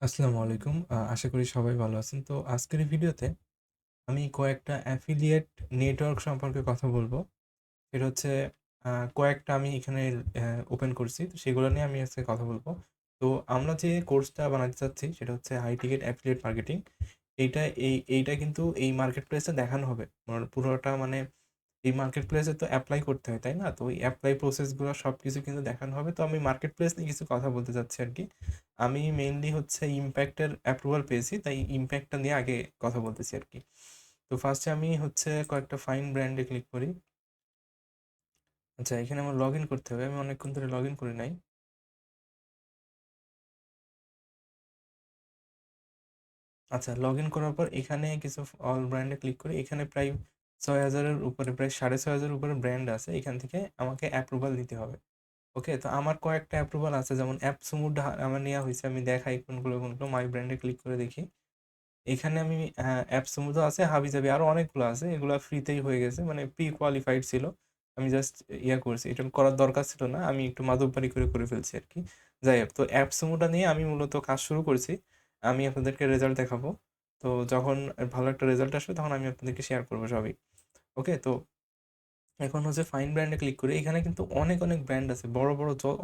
আসসালামু আলাইকুম। আশা করি সবাই ভালো আছেন। তো আজকের এই ভিডিওতে আমি কয়েকটা অ্যাফিলিয়েট নেটওয়ার্ক সম্পর্কে কথা বলব। সেটা হচ্ছে কয়েকটা আমি এখানে ওপেন করছি। তো সেগুলো নিয়ে আমি আজকে কথা বলব। তো আমরা যে কোর্সটা বানাতে চাচ্ছি সেটা হচ্ছে হাই টিকেট অ্যাফিলিয়েট মার্কেটিং। এইটা কিন্তু এই মার্কেট প্লেসে দেখানো হবে। পুরোটা মানে এই মার্কেট প্লেসে তো এপ্লাই করতে হয়, তাই না? তো ওই এপ্লাই প্রসেসগুলো সবকিছু কিন্তু দেখানো হবে। তো আমি মার্কেট প্লেস নিয়ে কিছু কথা বলতে চাচ্ছি আরকি। আমি মেইনলি হচ্ছে ইমপ্যাক্টের অ্যাপ্রুভাল পেয়েছি, তাই ইমপ্যাক্টটা নিয়ে আগে কথা বলতেছি আরকি। তো ফার্স্টে আমি হচ্ছে কয়েকটা ফাইন ব্র্যান্ডে ক্লিক করি। আচ্ছা, এখানে আমার লগইন করতে হবে। আমি অনেকক্ষণ ধরে লগইন করি নাই। আচ্ছা, লগইন করার পর এখানে কিছু অল ব্র্যান্ডে ক্লিক করি। এখানে প্রায় ৬,০০০ এর উপরে, প্রায় ৬,৫০০ এর উপরে ব্র্যান্ড আছে। এখান থেকে আমাকে অ্যাপ্রুভাল দিতে হবে। ওকে, তো আমার কয়েকটা অ্যাপ্রুভাল আছে, যেমন অ্যাপসমুড আমার নেওয়া হয়েছে। আমি দেখাই কোনগুলো মাই ব্র্যান্ডে ক্লিক করে দেখি। এখানে আমি অ্যাপসমুদও আছে, হাবিজাবি আরো অনেকগুলো আছে। এগুলা ফ্রিতেই হয়ে গেছে, মানে প্রি কোয়ালিফাইড ছিল। আমি জাস্ট করছি, এটা করার দরকার ছিল না, আমি একটু মাদকবাড়ি করে ফেলছি আর কি। যাই হোক, তো অ্যাপসমুডটা নিয়ে আমি মূলত কাজ শুরু করছি। আমি আপনাদেরকে রেজাল্ট দেখাবো। তো যখন ভালো একটা রেজাল্ট আসবে তখন আমি আপনাদেরকে শেয়ার করবো সবই। ওকে, তো এখন হচ্ছে ফাইন ব্র্যান্ডে ক্লিক করি। এখানে কিন্তু অনেক ব্র্যান্ড আছে। বড়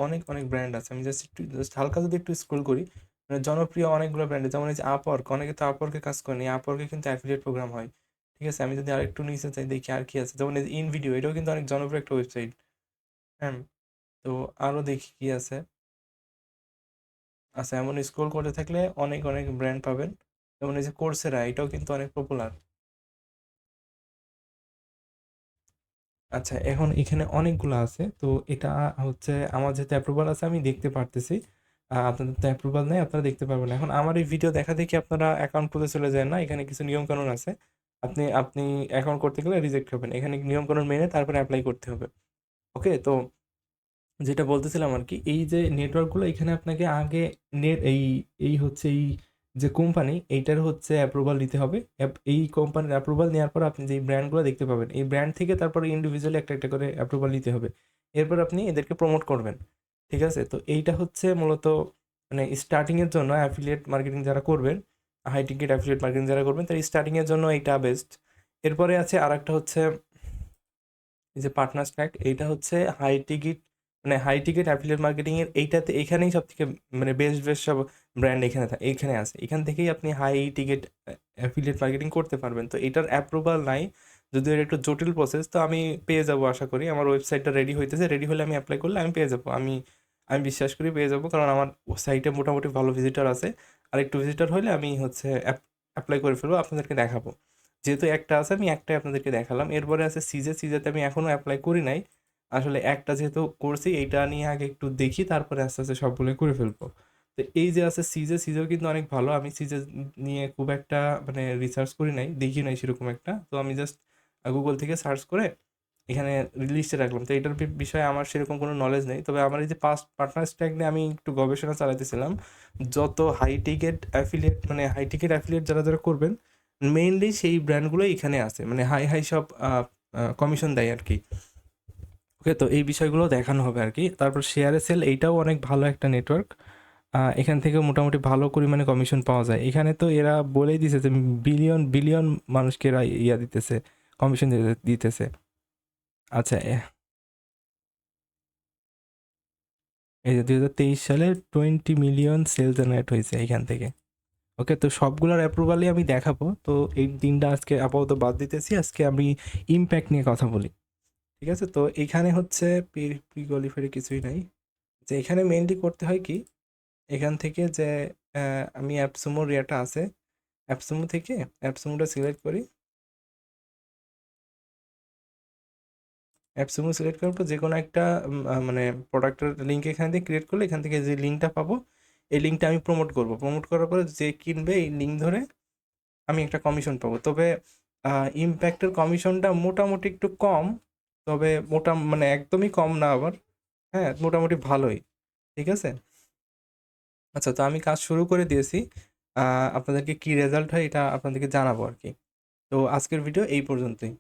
অনেক ব্র্যান্ড আছে। আমি জাস্ট হালকা যদি একটু স্ক্রল করি, মানে জনপ্রিয় অনেকগুলো ব্র্যান্ড আছে। যেমন এই যে Upwork, অনেকে তো Upwork এ কাজ করেন। এই Upwork এ কিন্তু অ্যাফিলিয়েট প্রোগ্রাম হয়। ঠিক আছে? আমি যদি আরেকটু নিচে যাই দেখি আর কি আছে। যেমন এই যে ইনভিডিও, এটাও কিন্তু অনেক জনপ্রিয় একটা ওয়েবসাইট। হ্যাঁ? তো আরো দেখি কি আছে। আচ্ছা, এমন স্ক্রল করতে থাকলে অনেক ব্র্যান্ড পাবেন। যেমন এই যে Coursera, এটাও কিন্তু অনেক পপুলার। আচ্ছা, এখন এখানে অনেকগুলো আছে। তো এটা হচ্ছে আমার যেহেতু অ্যাপ্রুভাল আছে আমি দেখতে পারতেছি। আপনাদের তো অ্যাপ্রুভাল নেই, আপনারা দেখতে পারবেন না। এখন আমার এই ভিডিও দেখা দেখি আপনারা অ্যাকাউন্ট খুলতে চলে যান না। এখানে কিছু নিয়মকানুন আছে। আপনি আপনি অ্যাকাউন্ট করতে গেলে রিজেক্ট হবেন। এখানে নিয়মকানুন মেনে তারপরে এপ্লাই করতে হবে। ওকে, তো যেটা বলতেছিলাম আরকি, এই যে নেটওয়ার্কগুলো এখানে আপনাকে আগে এই হচ্ছে এই যে কোম্পানি, এইটার হচ্ছে অ্যাপ্রুভাল নিতে হবে। এই কোম্পানির অ্যাপ্রুভাল নেওয়ার পর আপনি যেই ব্র্যান্ডগুলো দেখতে পাবেন, এই ব্র্যান্ড থেকে তারপরে ইন্ডিভিজুয়ালি একটা করে অ্যাপ্রুভাল নিতে হবে। এরপর আপনি এদেরকে প্রমোট করবেন। ঠিক আছে? তো এইটা হচ্ছে মূলত মানে স্টার্টিং এর জন্য অ্যাফিলিয়েট মার্কেটিং যারা করবেন, হাই টিকেট অ্যাফিলিয়েট মার্কেটিং যারা করবেন, তারা স্টার্টিং এর জন্য এইটা বেস্ট। এরপরে আছে আরেকটা হচ্ছে এই যে পার্টনার স্ট্যাক, এইটা হচ্ছে হাই টিকিট, মানে হাই টিকিট অ্যাফিলিয়েট মার্কেটিং এর এইটাতে, এখানেই সব থেকে মানে বেস্ট সব ব্র্যান্ড এখানে আছে। এখান থেকেই আপনি হাই টিকিট অ্যাফিলিয়েট মার্কেটিং করতে পারবেন। তো এটার অ্যাপ্রুভাল নাই, যদিও এটা একটু জটিল প্রসেস। তো আমি পেয়ে যাবো আশা করি। আমার ওয়েবসাইটটা রেডি হইতেছে, রেডি হলে আমি অ্যাপ্লাই করলে আমি পেয়ে যাবো। আমি বিশ্বাস করি পেয়ে যাবো, কারণ আমার সাইটে মোটামুটি ভালো ভিজিটর আছে। আর একটু ভিজিটর হলে আমি হচ্ছে অ্যাপ্লাই করে ফেলবো, আপনাদেরকে দেখাবো। যেহেতু একটা আছে আমি একটাই আপনাদেরকে দেখালাম। এরপরে আছে সিজেতে আমি এখনো এপ্লাই করি নাই। আসলে একটা যেহেতু করছি, এইটা নিয়ে আগে একটু দেখি, তারপরে আস্তে সবগুলো করে ফেলবো। তো এই যে আছে সিজেও কিন্তু অনেক ভালো। আমি সিজে নিয়ে খুব একটা মানে রিসার্চ করি নাই, দেখি নাই সেরকম একটা। তো আমি জাস্ট গুগল থেকে সার্চ করে এখানে লিস্টে রাখলাম। তো এটার বিষয়ে আমার সেরকম কোনো নলেজ নেই। তবে আমার এই যে পাস্ট পার্টনার স্ট্যাক নিয়ে আমি একটু গবেষণা চালাতেছিলাম। যত হাই টিকেট অ্যাফিলিয়েট যারা করবেন, মেইনলি সেই ব্র্যান্ডগুলোই এখানে আছে। মানে হাই সব কমিশন দেয় আরকি। ওকে, তো এই বিষয়গুলো দেখানো হবে আরকি। তারপর শেয়ারে সেল, এইটাও অনেক ভালো একটা নেটওয়ার্ক। এখান থেকেও মোটামুটি ভালো পরিমাণে কমিশন পাওয়া যায়। এখানে তো এরা বলেই দিছে যে বিলিয়ন মানুষকে এরা দিতেছে, কমিশন দিতেছে। আচ্ছা, এই যে ২০২৩ সালে 20 মিলিয়ন সেল জেনারেট হয়েছে এখান থেকে। ওকে, তো সবগুলোর অ্যাপ্রুভালই আমি দেখাবো। তো এই ৩ টা আজকে আপাতত বাদ দিতেছি। আজকে আমি ইমপ্যাক্ট নিয়ে কথা বলি। ঠিক আছে? তো এইখানে হচ্ছে প্রি কোয়ালিফাইড কিছুই নাই। যে এখানে মেইনলি করতে হয় কি, এখান থেকে যে আমি অ্যাপসুমোর ইয়েটা আছে, অ্যাপসুমো থেকে অ্যাপসুমোটা সিলেক্ট করি। অ্যাপসুমো সিলেক্ট করার পর যেকোনো একটা মানে প্রোডাক্টের লিঙ্ক এখান থেকে ক্রিয়েট করলে এখান থেকে যে লিঙ্কটা পাবো, এই লিঙ্কটা আমি প্রমোট করব। প্রমোট করার পরে যে কিনবে এই লিঙ্ক ধরে আমি একটা কমিশন পাবো। তবে ইমপ্যাক্টের কমিশনটা মোটামুটি একটু কম। তবে মানে একদমই কম না আবার। হ্যাঁ, মোটামুটি ভালোই। ঠিক আছে? আচ্ছা, তো আমি কাজ শুরু করে দিয়েছি। আ আপনাদেরকে কি রেজাল্ট হয় এটা আপনাদেরকে জানাবো আরকি। তো আজকের ভিডিও এই পর্যন্তই।